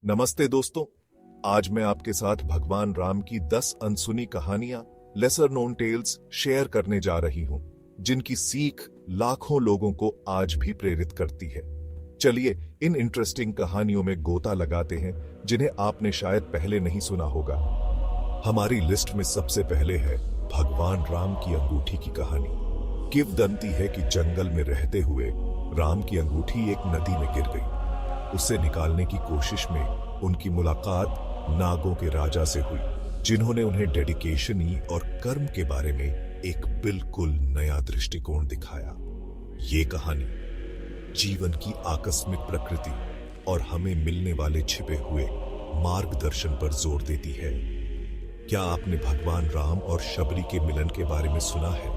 नमस्ते दोस्तों, आज मैं आपके साथ भगवान राम की 10 अनसुनी कहानियां, लेसर नोन टेल्स शेयर करने जा रही हूं, जिनकी सीख लाखों लोगों को आज भी प्रेरित करती है। चलिए इन इंटरेस्टिंग कहानियों में गोता लगाते हैं, जिन्हें आपने शायद पहले नहीं सुना होगा। हमारी लिस्ट में सबसे पहले है भगवान राम की अंगूठी की कहानी। किंवदंती है कि जंगल में रहते हुए राम की अंगूठी एक नदी में गिर गई। उसे निकालने की कोशिश में उनकी मुलाकात नागों के राजा से हुई, जिन्होंने उन्हें डेडिकेशन और कर्म के बारे में एक बिल्कुल नया दृष्टिकोण दिखाया। ये कहानी जीवन की आकस्मिक प्रकृति और हमें मिलने वाले छिपे हुए मार्गदर्शन पर जोर देती है। क्या आपने भगवान राम और शबरी के मिलन के बारे में सुना है?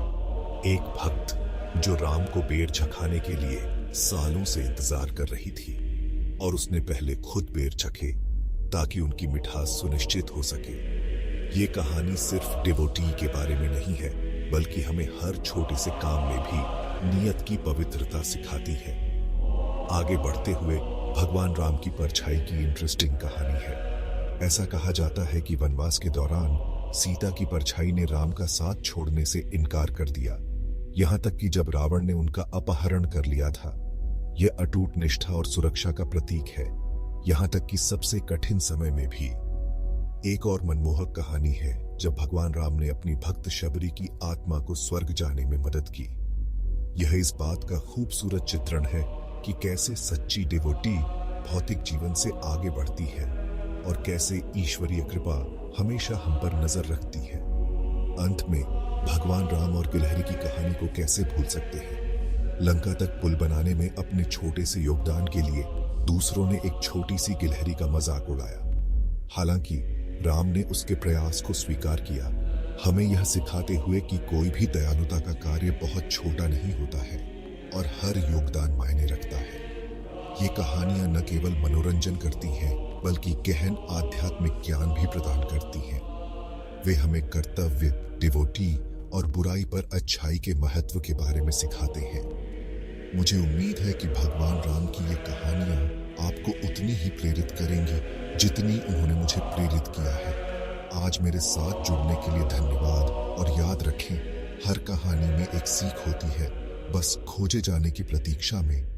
एक भक्त जो राम को बेर चखाने के लिए सालों से इंतजार कर रही थी, और उसने पहले खुद बेर चखे ताकि उनकी मिठास सुनिश्चित हो सके। ये कहानी सिर्फ डिवोटी के बारे में नहीं है, बल्कि हमें हर छोटे से काम में भी नियत की पवित्रता सिखाती है। आगे बढ़ते हुए भगवान राम की परछाई की इंटरेस्टिंग कहानी है। ऐसा कहा जाता है कि वनवास के दौरान सीता की परछाई ने राम का साथ छोड़ने से इनकार कर दिया, यहां तक कि जब रावण ने उनका अपहरण कर लिया था। यह अटूट निष्ठा और सुरक्षा का प्रतीक है, यहां तक कि सबसे कठिन समय में भी। एक और मनमोहक कहानी है जब भगवान राम ने अपनी भक्त शबरी की आत्मा को स्वर्ग जाने में मदद की। यह इस बात का खूबसूरत चित्रण है कि कैसे सच्ची डिवोटी भौतिक जीवन से आगे बढ़ती है और कैसे ईश्वरीय कृपा हमेशा हम पर नजर रखती है। अंत में भगवान राम और गिलहरी की कहानी को कैसे भूल सकते हैं। लंका तक पुल बनाने में अपने छोटे से योगदान के लिए दूसरों ने एक छोटी सी गिलहरी का मजाक उड़ाया। हालांकि राम ने उसके प्रयास को स्वीकार किया, हमें यह सिखाते हुए कि कोई भी दयालुता का कार्य बहुत छोटा नहीं होता है और हर योगदान मायने रखता है। ये कहानियां न केवल मनोरंजन करती हैं, बल्कि गहन आध्यात्मिक ज्ञान भी प्रदान करती हैं। वे हमें कर्तव्य, डिवोटी और बुराई पर अच्छाई के महत्व के बारे में सिखाते हैं। मुझे उम्मीद है कि भगवान राम की ये कहानियां आपको उतनी ही प्रेरित करेंगी जितनी उन्होंने मुझे प्रेरित किया है। आज मेरे साथ जुड़ने के लिए धन्यवाद, और याद रखें, हर कहानी में एक सीख होती है, बस खोजे जाने की प्रतीक्षा में।